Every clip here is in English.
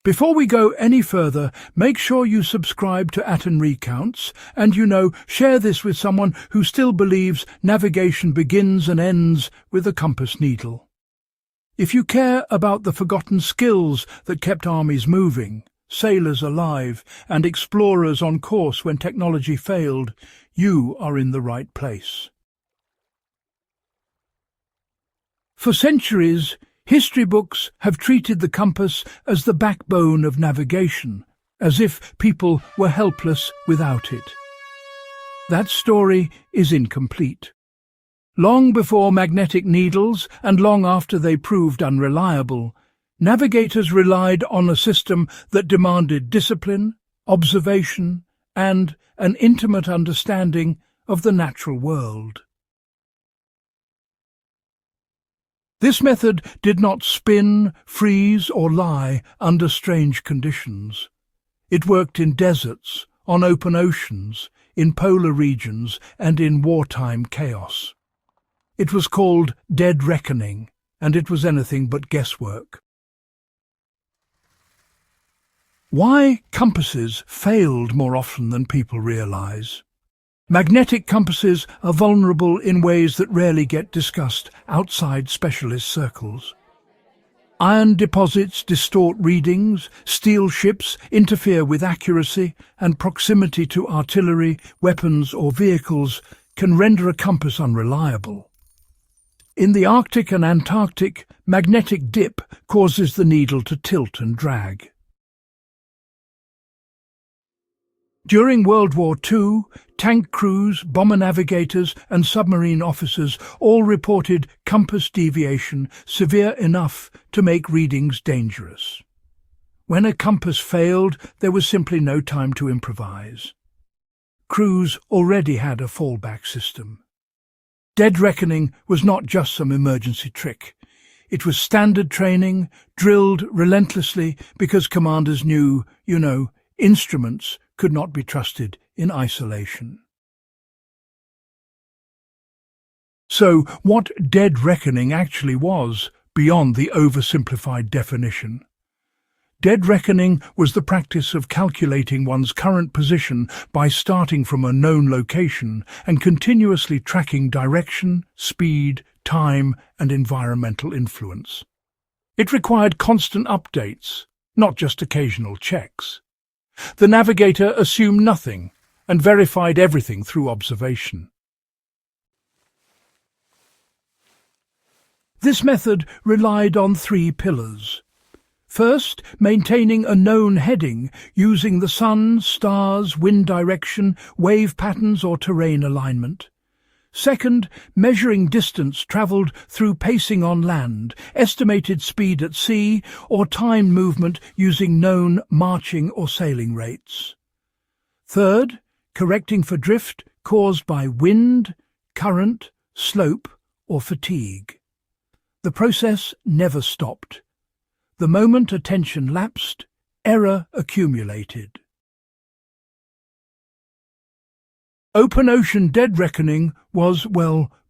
Before we go any further, make sure you subscribe to Atten Recounts and, share this with someone who still believes navigation begins and ends with a compass needle. If you care about the forgotten skills that kept armies moving, sailors alive, and explorers on course when technology failed, you are in the right place. For centuries, history books have treated the compass as the backbone of navigation, as if people were helpless without it. That story is incomplete. Long before magnetic needles and long after they proved unreliable, navigators relied on a system that demanded discipline, observation, and an intimate understanding of the natural world. This method did not spin, freeze, or lie under strange conditions. It worked in deserts, on open oceans, in polar regions, and in wartime chaos. It was called dead reckoning, and it was anything but guesswork. Why compasses failed more often than people realize? Magnetic compasses are vulnerable in ways that rarely get discussed outside specialist circles. Iron deposits distort readings, steel ships interfere with accuracy, and proximity to artillery, weapons, or vehicles can render a compass unreliable. In the Arctic and Antarctic, magnetic dip causes the needle to tilt and drag. During World War II, tank crews, bomber navigators, and submarine officers all reported compass deviation severe enough to make readings dangerous. When a compass failed, there was simply no time to improvise. Crews already had a fallback system. Dead reckoning was not just some emergency trick. It was standard training, drilled relentlessly because commanders knew, instruments could not be trusted in isolation. So, what dead reckoning actually was, beyond the oversimplified definition? Dead reckoning was the practice of calculating one's current position by starting from a known location and continuously tracking direction, speed, time, and environmental influence. It required constant updates, not just occasional checks. The navigator assumed nothing and verified everything through observation. This method relied on 3 pillars. First, maintaining a known heading using the sun, stars, wind direction, wave patterns or terrain alignment. Second, measuring distance travelled through pacing on land, estimated speed at sea, or time movement using known marching or sailing rates. Third, correcting for drift caused by wind, current, slope, or fatigue. The process never stopped. The moment attention lapsed, error accumulated. Open ocean dead reckoning was,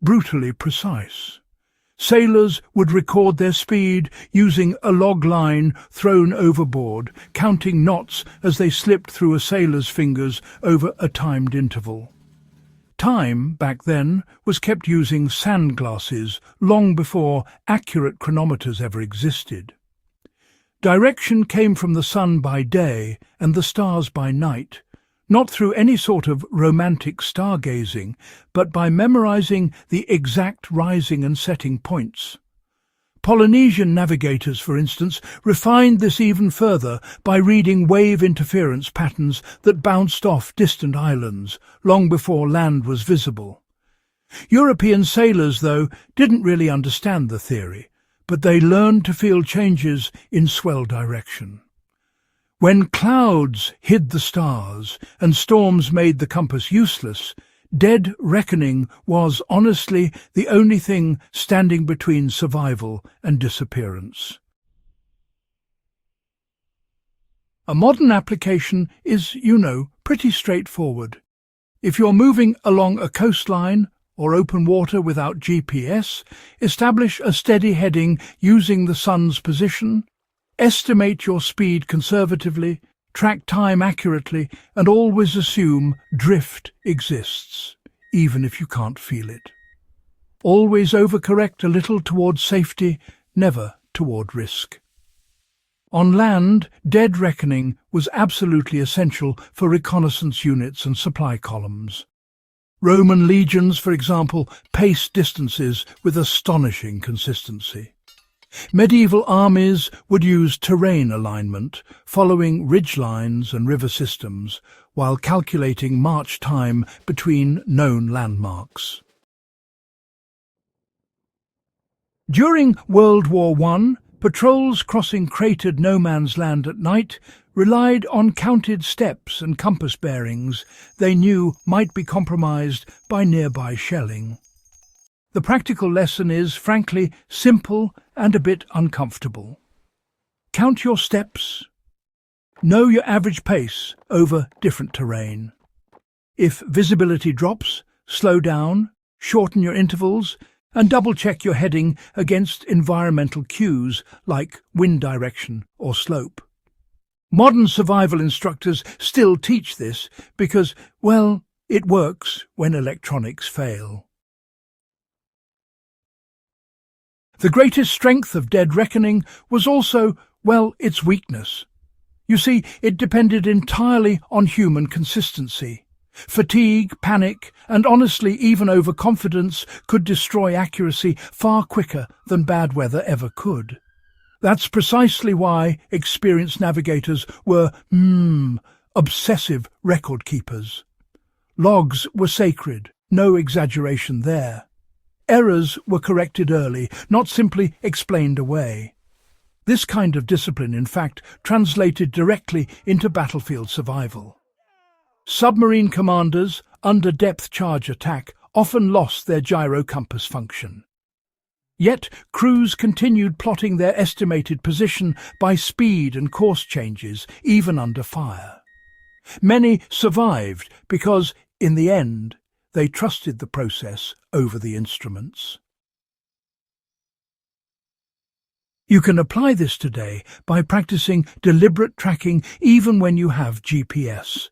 brutally precise. Sailors would record their speed using a log line thrown overboard, counting knots as they slipped through a sailor's fingers over a timed interval. Time, back then, was kept using sand glasses long before accurate chronometers ever existed. Direction came from the sun by day and the stars by night, not through any sort of romantic stargazing, but by memorizing the exact rising and setting points. Polynesian navigators, for instance, refined this even further by reading wave interference patterns that bounced off distant islands, long before land was visible. European sailors, though, didn't really understand the theory, but they learned to feel changes in swell direction. When clouds hid the stars and storms made the compass useless, dead reckoning was, honestly, the only thing standing between survival and disappearance. A modern application is, pretty straightforward. If you're moving along a coastline or open water without GPS, establish a steady heading using the sun's position, Estimate your speed conservatively, track time accurately, and always assume drift exists, even if you can't feel it. Always overcorrect a little toward safety, never toward risk. On land, dead reckoning was absolutely essential for reconnaissance units and supply columns. Roman legions, for example, paced distances with astonishing consistency. Medieval armies would use terrain alignment, following ridge lines and river systems, while calculating march time between known landmarks. During World War I, patrols crossing cratered no-man's land at night relied on counted steps and compass bearings they knew might be compromised by nearby shelling. The practical lesson is, frankly, simple and a bit uncomfortable. Count your steps. Know your average pace over different terrain. If visibility drops, slow down, shorten your intervals, and double-check your heading against environmental cues like wind direction or slope. Modern survival instructors still teach this because, well, it works when electronics fail. The greatest strength of dead reckoning was also, well, its weakness. You see, it depended entirely on human consistency. Fatigue, panic, and honestly even overconfidence could destroy accuracy far quicker than bad weather ever could. That's precisely why experienced navigators were, obsessive record keepers. Logs were sacred, no exaggeration there. Errors were corrected early, not simply explained away. This kind of discipline, in fact, translated directly into battlefield survival. Submarine commanders, under depth charge attack, often lost their gyro compass function. Yet crews continued plotting their estimated position by speed and course changes, even under fire. Many survived because, in the end, they trusted the process over the instruments. You can apply this today by practicing deliberate tracking even when you have GPS.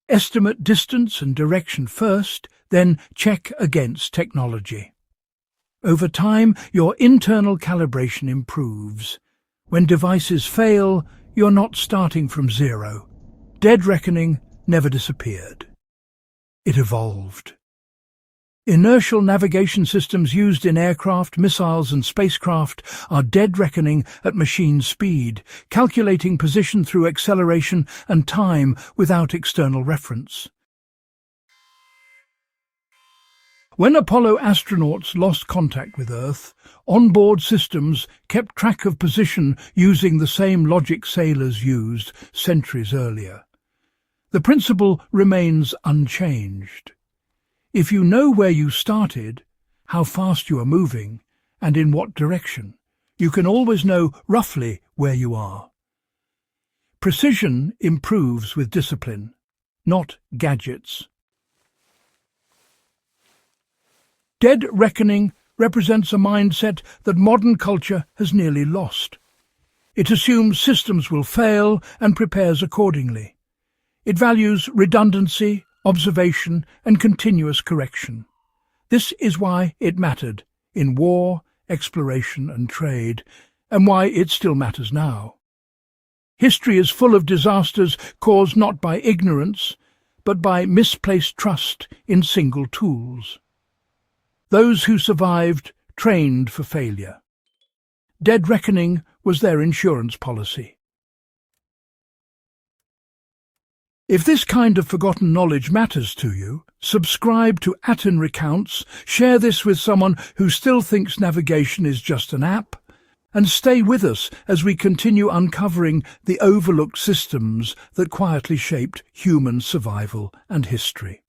Estimate distance and direction first, then check against technology. Over time, your internal calibration improves. When devices fail, you're not starting from zero. Dead reckoning never disappeared. It evolved. Inertial navigation systems used in aircraft, missiles and spacecraft are dead reckoning at machine speed, calculating position through acceleration and time without external reference. When Apollo astronauts lost contact with Earth, onboard systems kept track of position using the same logic sailors used centuries earlier. The principle remains unchanged. If you know where you started, how fast you are moving, and in what direction, you can always know roughly where you are. Precision improves with discipline, not gadgets. Dead reckoning represents a mindset that modern culture has nearly lost. It assumes systems will fail and prepares accordingly. It values redundancy, observation, and continuous correction. This is why it mattered in war, exploration, and trade, and why it still matters now. History is full of disasters caused not by ignorance, but by misplaced trust in single tools. Those who survived trained for failure. Dead reckoning was their insurance policy. If this kind of forgotten knowledge matters to you, subscribe to Atten Recounts, share this with someone who still thinks navigation is just an app, and stay with us as we continue uncovering the overlooked systems that quietly shaped human survival and history.